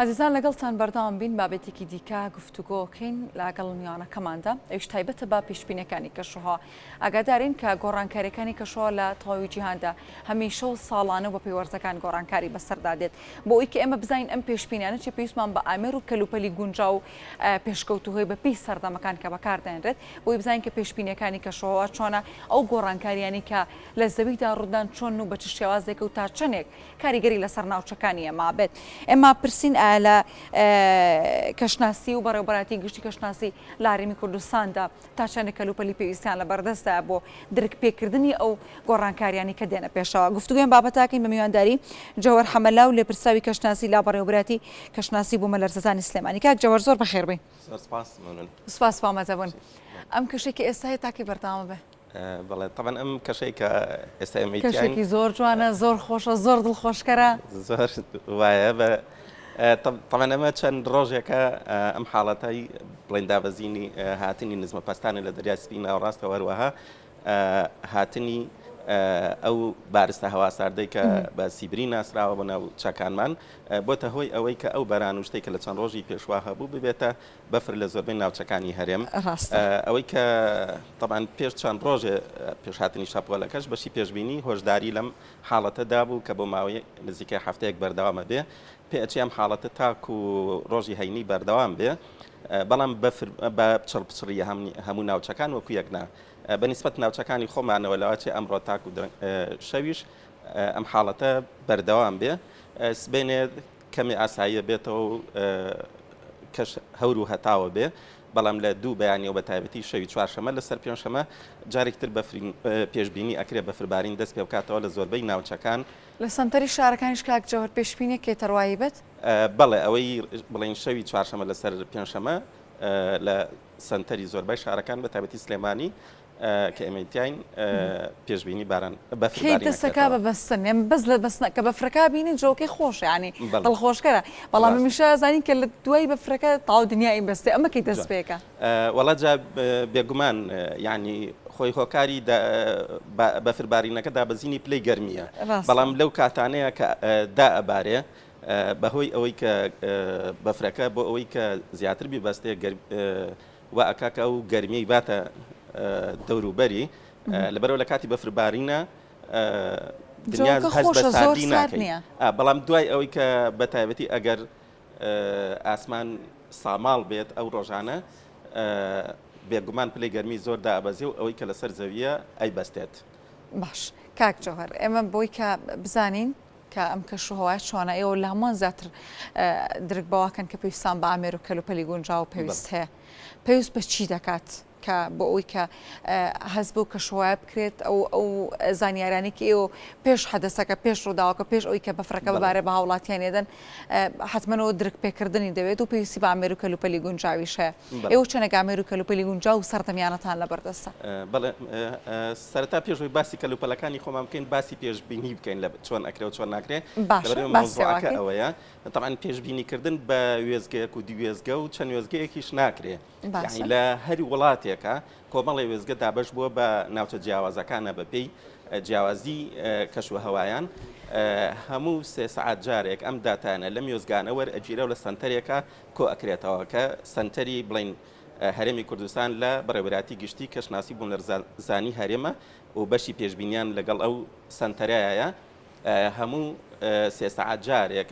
عزیزان لەگەڵتان بەردەوام بین بابەتێکی دیکە گفتوگۆکەین لەگەڵ میوانەکەماندا ئەوش تایبەتە بە پێشبینەکانی کەشوها ئاگادارین کە گۆڕانکاریەکانی کەشوها لە تەواوی جیهاندا هەمیشە و ساڵانە بە پەیوەرزەکان گۆڕانکاری بەسەردادێت بۆ ئەوەی کە ئێمە بزانین ئەم پێشبینیانە چی پێویستمان بە ئامێر و کەلوپەلی گونجاو و پێشکەوتوهۆی بەپێی سەردەمەکان کە بەکاردێنرێت بۆی بزانین کە پێشبینیەکانی کەشوها چۆنە ئەو گۆڕانکاریانی کە لە زەویدا ڕوودان چۆن و بە چ شێوازێک و تا چەندێک کاریگەری لەسەر ناوچەکانی ئێمە بێت ئێمە پرسین لە کەشناسی و بەڕێوەبەراتی گشتی کەشناسی لە هەرێمی کوردستاندا تا چەندێک کەلوپەلی پێویستیان لە بەردەستدا بۆ درک پێکردنی ئەو گۆڕانکاریانی کە دێنە پێشەوە گفتوگوێن بابەتاکەین بە میوانداری جەوەر حەمەلا و لێپرساوی کەشناسی لا بەڕێوەبەراتی کەشناسی بۆ مەلەرزەزانی سلێمانی کاک جەوەر زۆر بەخێر بێ سوپاس بامەزەبوون ئەم کەشێکی ئێستا هەیە تاکەی بەردەوامە بێ بەڵێ طبعا ئەم کەشێکە ئێستا کەشێکی زۆر جوانە زۆر خۆشە زۆر دڵخۆشکەرە زۆر وایە بە طبعا ئەمە چەند ڕۆژێکە ئەم حاڵەتەی بڵێن دابەزینی هاتنی نزمە پەستانە لە دەریای سپی ناوەڕاستە وەروەها هاتنی ئەو بارستە هەواساردەی کە بە سیبری ناسراوە بۆ ناو چاکانمان بۆتە هۆی ئەوەی کە ئەو بەران و شتێک کە لە چەند ڕۆژی پێشوا هەبوو ببێتە بەفر لە زۆربەی ناوچەکانی هەرێم ئەوەی کە طبعا پێش چەند ڕۆژێ پێش هاتنی شاپۆلەکەش بەشی پێشبینی هۆشداری لەم حاڵەتەدا بوو کە بۆ ماوەی نزیکەی هەفتەیەک بەردەوامە بێ پێچی ئەم حاڵەتە تاکو و ڕۆژی هەینی بەردەوام بێ بەڵام بە پچڕپچڕیە هەموو ناوچەکان وەکو یەکنا بەنسبەت ناوچەکانی خۆمانەوە لەواچێ ئەمڕۆ تاکو شەویش ئەم حاڵەتە بەردەوام بێ سبێنێ کەمی ئاساییە بێتەوە و کەش هەور و هەتاوە بێ بەڵام لە دوو بەیانیەوە بە تایبەتی شەوی چوارشەمە لەسەر پێنجشەمە جارێکتر پێشبینی ئەکرێ بەفربارین دەست پێ بکاتەوە لە زۆربەی ناوچەکان لە سەنتەری شارەکانیش کاک جەوهەر پێشبینێکی تەڕوایی بێت بەڵێ ئەوەی بڵێن شەوی چوارشەمە لەسەر پێنجشەمە لە سەنتەری زۆربەی شارەکان بە تایبەتی سلێمانی کە ئێمەتیاین پێشبینی باران بەفربارین دەستەکە بەبەستن ئێمە بەس لە بەستنە کە بەفرەکە بینین جۆکەی خۆش ینی دڵخۆشکەرە بەڵام هەمیشە زانین کە لە دوای بەفرەکە تاو دنیای بەستێ ئەمە کەی دەست پێکە وەڵا جا بێگومان یعنی خۆی هۆکاری بەفربارینەکە دابەزینی پلەی گەرمیە بەڵام لەو کاتانەیە کە دا ئەبارێ بەهۆی ئەوەی کە بەفرەکە بۆ ئەوەی کە زیاتر بیبەستێ و ئەکاکە ئەو گەرمیەی باتە دەوروبەری لەبەرەوە لە کاتی بەفربارینە دنیا هەست بە ساردی ناکەین بەڵام دوای ئەوەی کە بە تایبەتی ئەگەر ئاسمان ساماڵ بێت ئەو ڕۆژانە بێگومان پلەی گەرمی زۆر دابەزێ و ئەوەی کە لەسەر زەویە ئەیبەستێت باش کاک جەوهەر ئێمە بۆی کە بزانین کە ئەم کەشوهەوای چۆنە ئێوە لە هەمووان زیاتر درک بەواکەن کە پێویستان بە ئامێر و کەلوپەلی گونجاو پێویست هەیە پێویست بە چی دەکات کە بۆ ئەوی کە هەست بۆ کەشوهەوای بکرێت ئەو زانیارانێکی ئێوە پێش حەدەسەکە پێش ڕووداوەکە پێش ئەوی کە بەفرەکە بەبارە بە هاوڵاتیان ێدەن حتمەنەوە درک پێکردنی دەوێت و پێویستی بە ئامێر و کەلوپەلی گونجاویش هەیە ئێوە چەندێک ئامێر و کەلوپەلی گونجاو و سەردەمیانەتان لەبەردەستە بەڵێ سەرەتا پێشەوەی باسی کەلوپەلەکانی خۆمان بکەین باسی پێشبینی بکەین لە چۆن ئەکرێ و چۆن ناکرێ مۆزوعەکە ئەوەیە طبعاً پێشبینیکردن بە وێزگەیەک و دیوێزگە و چەند وێزگەیەکیش ناکرێ یعنی لە هەری وڵاتێکە کۆمەڵی وێزگە دابەش بووە بە ناوچە جیاوازەکانە بەپێی جیاوازی کەشوهەوایان هەموو سێ سەعات جارێک ئەم داتانە لەم وێزگانە وەرئەگیرە و لە سەنتەرێکە کۆ ئەکرێتەوە کە سەنتەری بڵین هەرێمی کوردستان لە بەڕێوەبەراتی گشتی کەشناسی بوون لەرزانی هەرێمە و بەشی پێشبینیان لەگەڵ ئەو سەنتەرایە هەموو سێ سەعات جارێک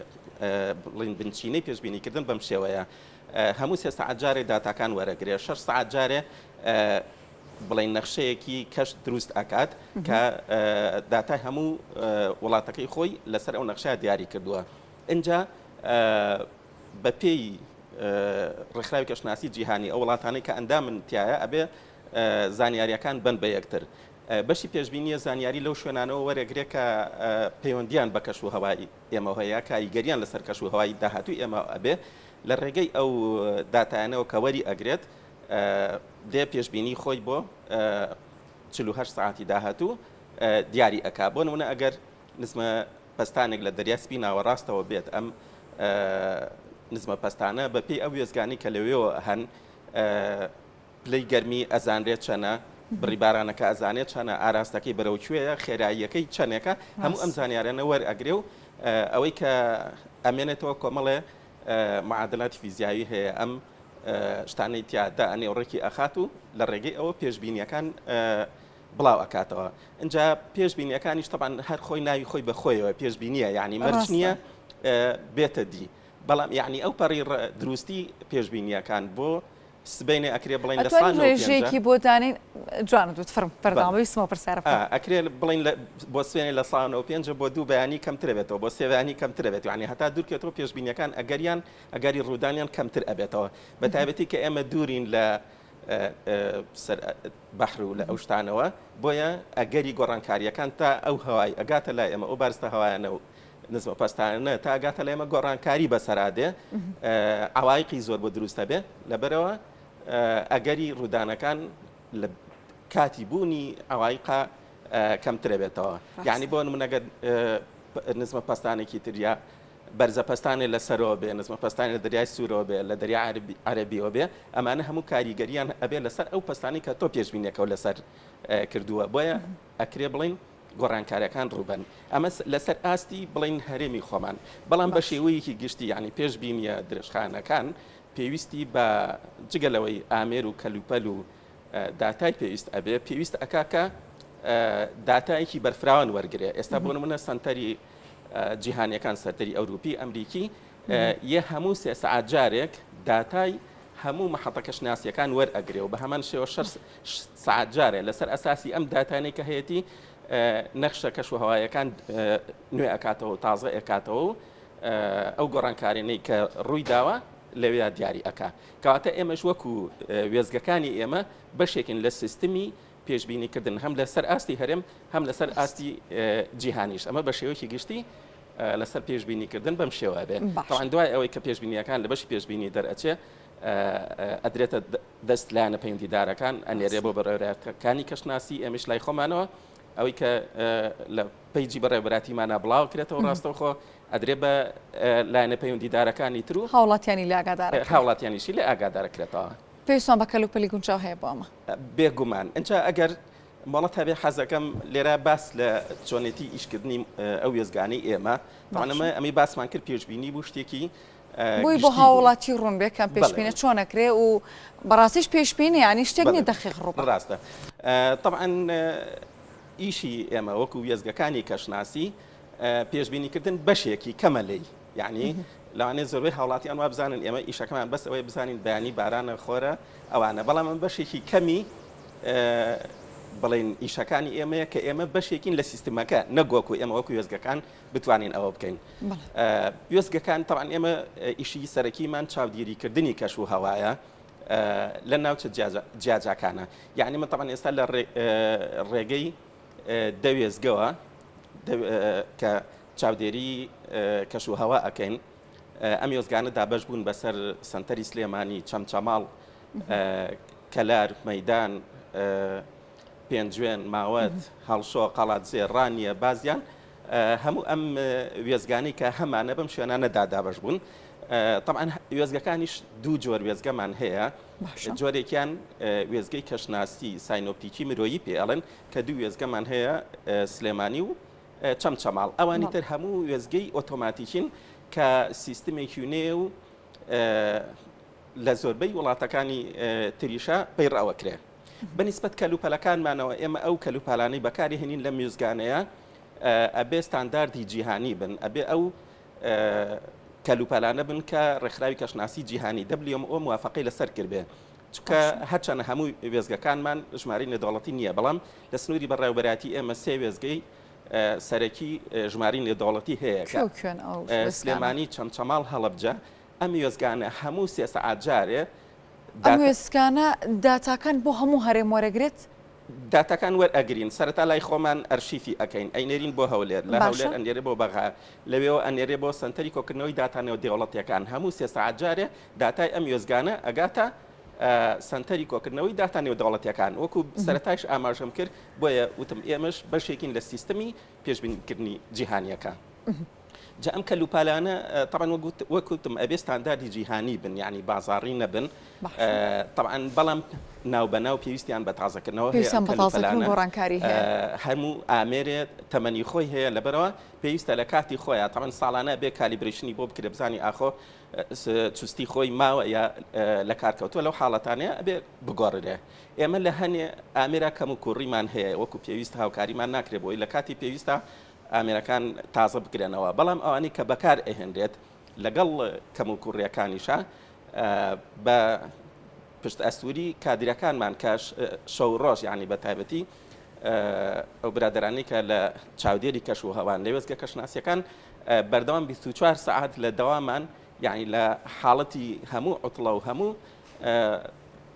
بڵین بنچینەی پێشبینیکردن بەم شێوەیە هەموو سێ سەعات جارێ داتاکان وەرەگرێ 6 سەعات جارێ بڵین نەخشەیەکی کەشت دروست ئەکات کە داتای هەموو وڵاتەکەی خۆی لەسەر ئەو نەخشە دیاری کردووە اینجا بەپێی ڕێکخراوی کەشناسی جیهانی ئەو وڵاتانەی کە ئەندامن تایە ئەبێ زانیاریەکان بن بە یەکتر بەشی پێشبینیە زانیاری لەو شوێنانەوە وەرەگرێت کە پەیوەندیان بە کەشوهەوای ئێمە هەیە کاریگەریان لەسەر کەشوهەوای داهاتووی ئێمە ئەبێ لە ڕێگەی ئەو داتایانەوە کە وەری ئەگرێت دێ پێشبینی خۆی بۆ 48 ساعتی داهاتوو دیاری ئەکا بۆ نمونە ئەگەر نزمە پەستانێک لە دەریای سپی ناوەڕاستەوە بێت ئەم نزمە پەستانە بەپێی ئەو وێزگانی کە لەوێەوە هەن پلەی گەرمی ئەزانرێت چەنە بڕیبارانەکە ئەزانێت چەنە ئاراستەکەی بەرەوکوێیە خێراییەکەی چەندێکە هەموو ئەم زانیارانە وەرئەگرێ و ئەوەی کە ئەمێنێتەوە کۆمەڵێ معادلاتی فیزیایی هەیە ئەم شتانەی تیادا ئەنێوڕێکی ئەخات و لە ڕێگەی ئەوە پێشبینیەکان بڵاو ئەکاتەوە. اینجا پێشبینیەکانیش تەبان هەر خۆی ناوی خۆی بەخۆیەوە پێشبینیە یعنی مەرج نییە بێتە دی بەڵام یعنی ئەو پەڕی دروستی پێشبینیەکان بۆ سبینێ ئەکرێ بڵین لە سان ڕێژەیەکی بۆ دانین جوانە دوت فرم پەرداویستمەوە پرسیارە ئەکرێ بڵین بۆ سوێنێ لە ساانەوە پێنج بۆ دوو بەیانی کەمتر بێتەوە بۆ سێوانی کەمتر بێت یعنی هەتا دوورکێتەوە پێشبینیەکان ئەگەری ڕوودانیان کەمتر ئەبێتەوە بە تایبەتی کە ئێمە دوورین لە بەحر و لە ئەو شتانەوە بۆیە ئەگەری گۆڕانکاریەکان تا ئەو هەوای ئەگاتە لای ئێمە ئەو بارستە هەوایانە و نزمە پەستانە تا ئەگاتە لە ئێمە گۆڕانکاری بەسەرادێ عوایقی زۆر بۆ دروستە بێ لەبەرەوە ئەگەری ڕوودانەکان لە کاتی بوونی ئەوایقا کەمترە بێتەوە یعنی بۆ نمونەگەر نزمە پەستانێکی تریا بەرزە پەستانێ لە سەرەوە بێ نزمە پەستانی لە دەریای سوورەوە بێ لە دەریای عەرەبیەوە بێ ئەمانە هەموو کاریگەریان ئەبێ لەسەر ئەو پەستانی کە تۆ پێشبینیەکەەوە لەسەر کردووە بۆیە ئەکرێ بڵین گۆڕانکاریەکان ڕوبن ئەمە لەسەر ئاستی بڵین هەرێمی خۆمان بەڵام بە شێوەیەکی گشتی یعنی پێشبینیە درێژخانەکان پێویستی بە جگەلەوەی ئامێر و کەلوپەل و داتای پێویست ئەبێ پێویست ئەکاکە داتایەکی بەرفراوان وەرگێ ئێستا بۆ نمونە سەنتەری جیهانیەکان سەرتەری ئەوروپی ئەمریکی یە هەموو سێ سەعات جارێک داتای هەموو مەحەتە شناسیەکان وەرئەگرێ و بە هەمان شێوە 6 سەعات جارێ لەسەر ئەساسی ئەم داتانەی کە هەیەی نەخشە کەش و هەوایەکان نوێ ئەکاتەوە و تازە ئەکاتەوە و ئەو گۆڕانکارێنەی کە ڕووی داوە لەوێ دیاری ئەکا کەواتە ئێمەش وەکو وێزگەکانی ئێمە بەشێکن لە سیستمی پێشبینیکردن هەم لەسەر ئاستی هەرێم هەم لەسەر ئاستی جیهانیش ئەمە بە شێوەیەکی گشتی لەسەر پێشبینیکردن بەم شێوە بێ تەوان دوای ئەوەی کە پێشبینیەکان لە بەشی پێشبینی دەرئەچێ ئەدرێتە دەست لایەنە پەیوەندیدارەکان ئەنێرێ بۆ بەڕێوەبەرەکانی کەشناسی ئێمەش لای خۆمانەوە ئەوەی کە لە پەیجی بەڕێوەبەراتیمانە بڵاو کرێتەوە ڕاستەوخۆ ئەدرێ بە لایەنە پەیوەندیدارەکانی تر و هاوڵاتیانی لە ئاگادار هاوڵاتیانیشی لە ئاگادارەکرێتەوە پێویستمان بە کەلوپەلی گونجاو هەیە بۆ ئەمە بێگومان ئەنجا ئەگەر ماڵەت هەبێ حەزەکەم لێرە باس لە چۆنێتی ئیشکردنی ئەو وێزگانی ئێمە تاوانەمە ئەمی باسمان کرد پێشبینی بوو شتێکی بۆی بۆ هاوڵاتی ڕوون بێ کەم پێشبینە چۆنەکرێ و بەڕاستیش پێشبینی ینی شتێک نیە دەقیق ڕوو ڕاستە طبعا ئیشی ئێمە وەکو وێزگەکانی کەشناسی پێشبینیکردن بەشێکی کەمەلەی یعنی لەوانێ زۆربەی هاوڵاتیان وا بزانن ئێمە ئیشەکەمان بەس ئەوەی بزانین بەیانی بارانە خۆرە ئەوانە بەڵام من بەشێکی کەمی بڵین ئیشەکانی ئێمەیە کە ئێمە بەشێکین لە سیستمەکە نەگۆکو ئێمە وەکو وێزگەکان بتوانین ئەوە بکەین وێزگەکان تەوان ئێمە ئیشی سەرەکیمان چاودێریکردنی کەش و هەوایە لە ناوچە جیاجاکانە یعنی من تەوان ئێستا لە ڕێگەی دەوێزگەوە کە چاودێری کەش و هەوا ئەەکەین ئەم وێزگانە دابەش بوون بەسەر سنتەری سلێمانی چەمچەماڵ کەلار مەیدان پێنجوێن ماوەت هەڵشۆ قەڵاتزێ ڕانیە بازیان هەموو ئەم وێزگانی کە هەمانە بەم شوێنانەدا دابەش بوون طبعا وێزگەکانیش دوو جۆر وێزگەمان هەیە جۆرێکیان وێزگەی کەشناسی ساینۆپتیکی مرۆیی پێڵن کە دوو وێزگەمان هەیە سلێمانی و چەمچەماڵ ئەوانی تر هەموو وێزگەی ئۆتۆماتیکین کە سیستمێکی نێ و لە زۆربەی وڵاتەکانی تریشە پەیڕاوەکرێ بەنسبەت کەلوپەلەکانمانەوە ئێمە ئەو کەلوپالانەی بەکاری هێنین لە میوزگانەیە ئەبێ ستانداردی جیهانی بن ئەبێ ئەو کەلوپەلانە بن کە ڕێکخراوی کەشناسی جیهانی WMO موافقەی لەسەر کردبێ چونکە هەرچەنە هەموو وێزگەکانمان ژمارەی نێودەوڵەتی نییە بەڵام لە سنووری بەڕێوەبەراتی ئێمە سێ وێزگەی سەرەکی ژمارەی نێودەوڵەتی هەیە سلێمانی چەمچەماڵ هەڵەبجە ئەم وێزگانە هەموو سێ سەعات جارێ ئەم وێستگانە داتاکان بۆ هەموو هەرێم وەرەگرێت داتاکان وەرئەگرین سەرەتا لای خۆمان ئەرشیفی ئەەکەین ئەینێرین بۆ هەولێر لە هەولێر ئەنێرێ بۆ بەغا لەوێەوە ئەنێرێ بۆ سنتەری کۆکردنەوەی داتانەوە دێوڵەتیەکان هەموو سێ سەعات جارێ داتای ئەم وێزگانە ئەگاتە سنتەری کۆکردنەوەی داتانەوە دەوڵەتیەکان وەکو سەرەتایش ئاماژەم کرد بۆیە وتم ئێمەش بەشێکین لە سیستمی پێشبینیکردنی جیهانیەکە جا ئەم کەلوپالانە طبعا وەکوتم ئەبێ ستانداردی جیهانی بن یعنی بازاڕی نەبن طبعا بەڵام ناو بەناو پێویستیان بە تازەکردنەوە هەموو ئامێرێ تەمەنی خۆی هەیە لەبەرەوە پێویستە لە کاتی خۆیان طبعا ساڵانە بێ کالیبرێشنی بۆ بکرێ بزانی ئاخۆ چستی خۆی ماوە یا لە کارکەوتووە لەو حاڵەتانەیە ئەبێ بگۆڕێ ئێمە لە هەنێ ئامێرا کەم و کوڕیمان هەیە وەکو پێویست هاوکاریمان ناکرێت بۆی لە کاتی پێویستە ئامێرەکان تازە بکرێنەوە بەڵام ئەوانی کە بەکار ئەهێنرێت لەگەڵ کەم و کوڕیەکانیشە بە پشت ئەستوری کادیرەکانمان کاش شەو ڕۆژ یعنی بە تایبەتی ئەو برادرانی کە لە چاودێری کەش و هەوان لەوێزگە کەشناسیەکان بەردەوام 24 ساعت لە دەوامان یعنی لە حاڵەتی هەموو عوتڵە و هەموو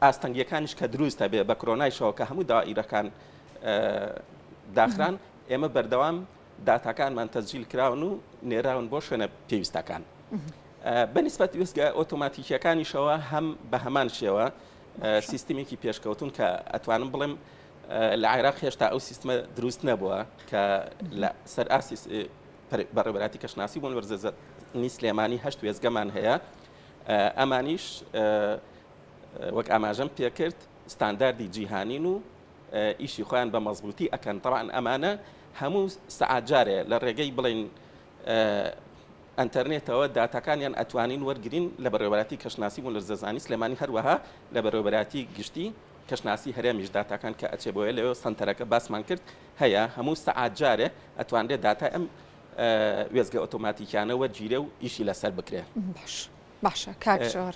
ئاستەنگیەکانیش کە دروستە بێ بە کۆرۆنایشەوە کە هەموو دائیرەکان داخران ئێمە بەردەوام داتاکانمان تەسجیل کراون و نێراون بۆ شوێنە پێویستەکان بەنسبەت وێستگە ئۆتۆماتیکیەکانیشەوە هەم بە هەمان شێوە سیستمێکی پێشکەوتون کە ئەتوانم بڵێم لە عێراق هێشتا ئەو سیستمە دروست نەبووە کە لە سەر ئاسی بەڕێوەبەراتی کەشناسی بوون وەرزەنی سلێمانی 8 وێزگەمان هەیە ئەمانیش وەک ئاماژەم پێکرد ستانداردی جیهانین و ئیشی خۆیان بە مەزبوطی ئەکەن طبعا ئەمانە هەموو سەعات جارێ لە ڕێگەی بڵین ئەنتەرنێتەوە داتاکانیان ئەتوانین وەرگرین لە بەڕێوەبەراتی کەشناسی بوون لە زەزانی سلێمانی هەروەها لە بەڕێوەبەراتی گشتی کەشناسی هەرێمیش داتاکان کە ئەچێ بۆیە لەوێ سنتەرەکە باسمان کرد هەیە هەموو سەعات جارێ ئەتوانرێت داتا ئەم وێزگە ئۆتۆماتیکیانە وەرگیرێ و ئیشی لەسەر بکرێ باشە کاکژۆر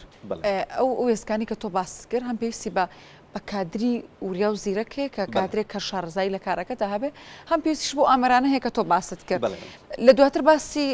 ئەو وێستگانی کە تۆ باس کرد هەم پێویستی بە کادری وریا و زیرەکێ کە کادرێک کە شارزایی لە کارەکەدا هەبێ هەم پێویستیش بۆ ئامەرانە هەیە کە تۆ باست کرد لە دواتر باسی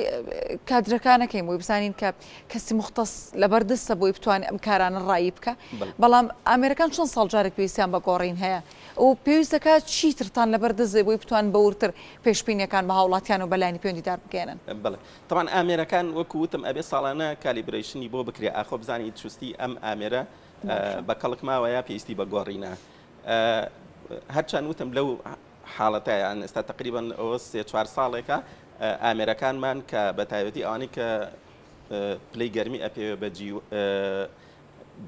کادرەکانەکەیم بۆی بزانین کە کەسی مختص لەبەردەستە بۆی بتوانێت ئەم کارانە ڕایی بکە بەڵام ئامێرەکان چۆن ساڵ جارێک پێویستیان بە گۆڕین هەیە و پێویست دەکات چیترتان لەبەردەست بۆی بتوان بەورتر پێشبینیەکان بە هاوڵاتیان و بەلایانی پەیوەندیدار بگەێنن بڵێ طبعا ئامێرەکان وەکو وتم ئەبێ ساڵانە کالیبرێشنی بۆ بکرێ ئاخۆ بزانی چستی ئەم ئامێرە بە کەڵک ماوەیە پێویستی بە گۆڕینە هەرچەند وتم لەو حاڵەتەیان ئێستا تقریبان ئەوە 3-4 ساڵێکە ئامێرەکانمان کە بە تایبەتی ئەوانی کە پلەی گەرمی ئەپێوە بە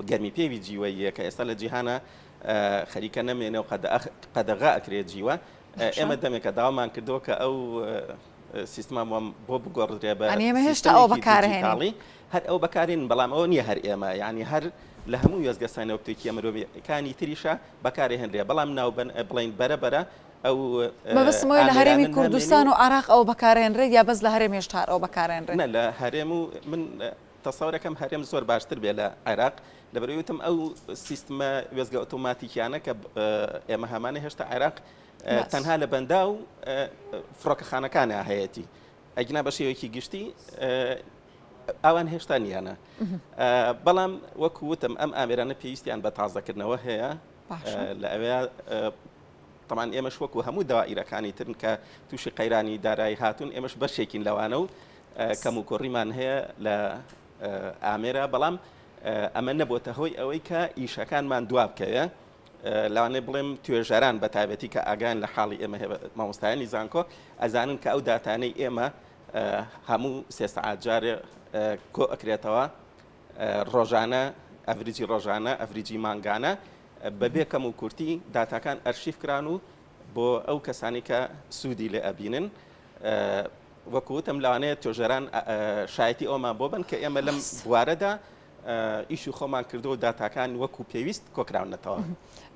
گەرمی پێوی جیوەیە کە ئێستا لە جیهانە خەریکە نەمێنە و قەدەغا ئەکرێت جیوە ئێمە دەمێکە داوامان کردەوە کە ئەو سیستمان بۆ بگۆڕدرێ بە هێشتا ئەو بەکارهێنی هەر ئەو بەکارین بەڵام ئەو نییە هەر ئێمە یعنی هەر لە هەموو وێزگە ساینەوەکتێکی مرۆڤیەکانی تریشە بەکارهێنرێ بەڵام ناو بڵین بەرەبەرە ئەو مەبەستمەوەی لە هەرێمی کوردستان و عراق ئەو بەکارهێنرێت یا بەس لە هەرێم هێشتا ئەو بەکارهێنرێت لە هەرێم و من تەسەورەکەم هەرێم زۆر باشتر بێ لە عێراق لەبەرەوەتم ئەو سیستمە وێزگە ئۆتۆماتیکیانە کە ئێمە هەمانە هێشتا عێراق تەنها لە بەندا و فڕۆکەخانەکانە هەیەی ئەگنا بە شێوەیەکی گشتی ئەوان هێشتا نیانە بەڵام وەکو وتم ئەم ئامێرانە پێویستیان بە تازەکردنەوە هەیە لە ئەوەیە طبعا ئێمەش وەکو هەموو داوائیرەکانی ترن کە تووشی قەیرانی دارایی هاتوون ئێمەش بەشێکین لەوانە و کەم و کۆڕیمان هەیە لە ئامێرە بەڵام ئەمە نەبووتە هۆی ئەوەی کە ئیشەکانمان دوا بکەوێ لەوانێ بڵێم توێژەران بە تایبەتی کە ئاگان لە حاڵی ئێمە مامۆستایانی زانکۆ ئەزانن کە ئەو داتانەی ئێمە هەموو 3 سەعات جارێ کۆ ئەکرێتەوە ڕۆژانە ئەڤریجی ڕۆژانە ئەڤریجی مانگانە بەبێ کەم و کورتی داتاکان ئەرشیف کران و بۆ ئەو کەسانی کە سوودی لێ ئەبینن وەکوتم لەوانەیە توێژەران شایەتی ئەومان بۆ بن کە ئێمە لەم بوارەدا ئیشی خۆمان کردو و داتاکان وەکو پێویست کۆکراونەتەوە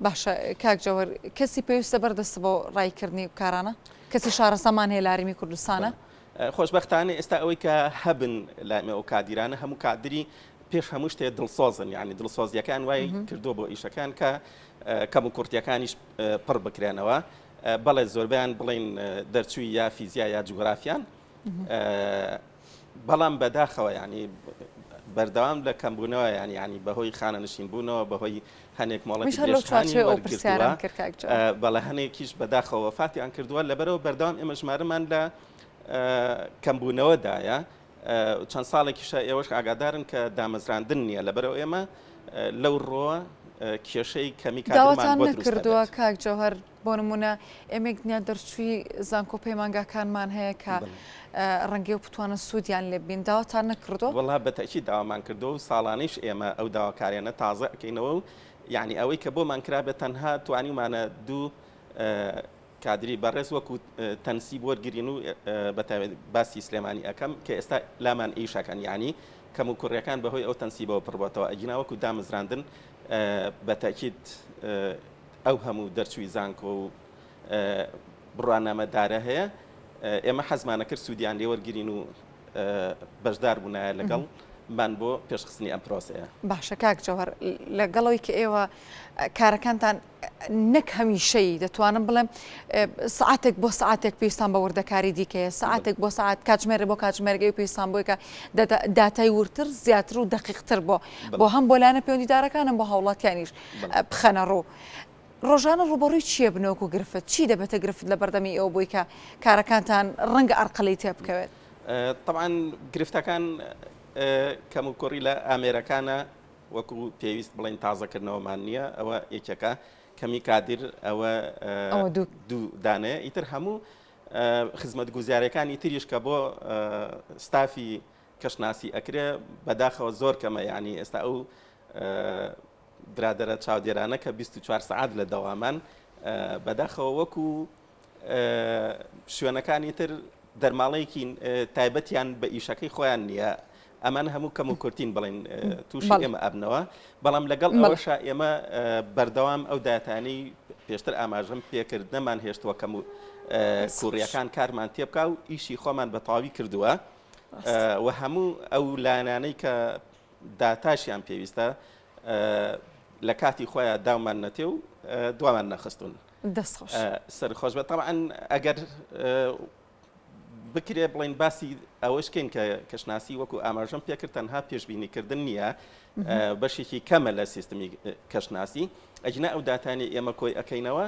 باشە کاکجەوەر کەسی پێویستە بەردەست بۆ ڕایکردنی کارانە کەسی شارەسەمان هەیە لە هەرێمی کوردستانە خۆشبەختانە ئێستا ئەوەی کە هەبن لامێ ئەو کادیرانە هەموو کادری پێش هەموو شتێ دڵسۆزن یعنی دڵسۆزیەکان وای کردو بۆ ئیشەکان کە کەم و کورتیەکانیش پڕ بکرێنەوە بەڵێ زۆربیان بڵین دەرچووی یا فیزیا یا جوگرافیان بەڵام بەداخەوە ینی بەردەوام لە کەمبوونەوە ینی بەهۆی خانە نشین بوونەوە بەهۆی هەنێک مۆڵەتی بەڵێ هەنێکیش بەداخەوە فاتیان کردووە لەبەرەوە بەردەوام ئێمە ژمارەمان لە کەمبوونەوەدایە چەند ساڵێکیشە ئێوەش ئاگادارن کە دامەزراندن نییە لەبەرەوە ئێمە لەو ڕۆوە کێشەی کەمی داواتان نەکردووە کاک جەوهەر بۆ نمونە ئێمێک دنیا دەرچووی زانکۆ پەیمانگاکانمان هەیە کە ڕەنگەی و بتوانە سوودیان لێ بین داواتان نەکردووە؟ وەڵا بەتەکی داوامان کردو و ساڵانیش ئێمە ئەو داواکاریانە تازە ئەکەینەوە و یعنی ئەوەی کە بۆمان کرا بە تەنها توانیمانە دوو کادری بەڕێز وەکو تەنسیب وەرگرین و بەتابێت باسی سلێمانی ئەەکەم کە ئێستا لامان ئیشەکەن یعنی کەم و کوڕیەکان بەهۆی ئەو تەنسیبەوە پڕبەتەوە ئەگینا وەکو دامەزراندن بەتەکیت ئەو هەموو دەرچووی زانکۆ و بڕوانامەدارە هەیە ئێمە حەزمانە کرد سوودیان لێ وەرگرین و بەشدار بوونایە لەگەڵ من بۆ پێشخستنی ئەم پرۆسەیە. باشە کاک جەوهەر لەگەڵەوەی کە ئێوە کارەکانتان نەک هەمیشەی دەتوانم بڵێم سعاتێک بۆ سعاتێک پێویستان بە وردەکاری دیکەیە سعاتێک بۆ سعات کاتژمێرە بۆ کاتژمێرگەی پێویستان بۆی کە داتای ورتر زیاتر و دقیقتر بۆ هەم بۆ لایەنە پەیوەندیدارەکانم بۆ هاوڵاتیانیش بخەنە ڕوو. ڕۆژانە ڕوبەڕووی چییە بنەوەکو گرفت چی دەبێتە گرفت لە بەردەمی ئەوە بووی کە کارەکانتان ڕەنگە ئەرقەڵی تێ بکەوێت؟ طبعاً گرفتەکان کەم و کوڕی لە ئامێرەکانە وەکو پێویست بڵین تازەکردنەوەمان نییە ئەوە یەکێکە کەمی کادر ئەوە دوو دانەیە ئیتر هەموو خزمەت گوزاریەکانی تریش کە بۆ ستافی کەشناسی ئەکرێ بەداخەوە زۆر کەمە یعنی ئێستا ئەو برادرە چاودێرانە کە 24 سعات لە دەوامان بەداخەوە وەکو شوێنەکانی تر دەرماڵەیەکی تایبەتیان بە ئیشەکەی خۆیان نییە ئەمان هەموو کەم و کورتین بڵین تووشی ئێمە ئەبنەوە بەڵام لەگەڵ ئەوەشە ئێمە بەردەوام ئەو داتانەی پێشتر ئاماژەم پێکرد نەمان هێشتووە کەم و کوڕیەکان کارمان تێ بکە و ئیشی خۆمان بە تەواوی کردووە و هەموو ئەو لایەنانەی کە داتاشیان پێویستە لە کاتی خۆیان داومان نەتێ و دوامان نەخستون سەرخۆش بە طبعاً ئەگەر بکرێ بڵین باسی ئەوەشکەین کە کەشناسی وەکو ئاماژەم پێکرد تەنها پێشبینیکردن نییە بەشێکی کەمە لە سیستمی کەشناسی ئەجنا ئەو داتانی ئێمە کۆی ئەەکەینەوە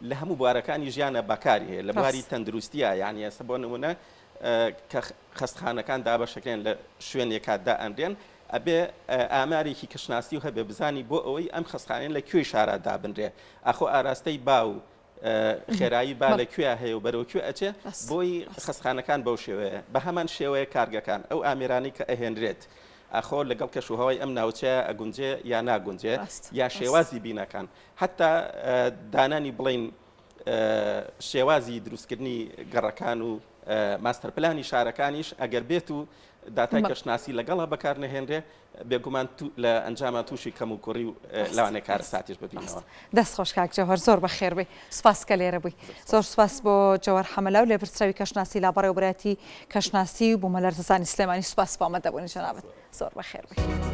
لە هەموو بوارەکانی ژیانە بەکاری هەیە لە بواری تەندروستیە یعنی ئێستا بۆ نمونە کە خەستخانەکان دابەشەکرێن لە شوێنێکات دائەنرێن ئەبێ ئامارێکی کەشناسی و هەبێ بزانی بۆ ئەوەی ئەم خەستخانەیە لە کوێی شارە دابنرێ ئەخۆ ئاراستەی با و خێرایی با لەکوێ هەیە و بەرەوەکوێ ئەچێ بۆی خەستخانەکان بەو شێوەیە بە هەمان شێوەیە کارگەکان ئەو ئامێرانی کە ئەهێنرێت ئەخۆ لەگەڵ کەشوهەوای ئەم ناوچەیە ئەگونجێ یا ناگونجێ یا شێوازی بینەکان حتا دانانی بڵین شێوازی دروستکردنی گەڕەکان و ماستەر پلانی شارەکانیش ئەگەر بێت و داتای کەشناسی لەگەڵە بەکار نەهێنرێ بێگومان لە ئەنجامە تووشی کەم و کوڕی و لەوانەیە کار ساتیش ببینەوە. دەستخۆش کاک جەوهەر زۆر بەخێر بێ سوپاس کە لێرە بووی زۆر سوپاس بۆ جەوهەر حەمەلا و لێپرسراوی کەشناسی لا بەڕێوەبەتی کەشناسی و بۆ مەلەرزەزانی سلێمانی سوپاس بۆ ئەمەدەبوونی جەنابەت زۆر بەخێر بێ.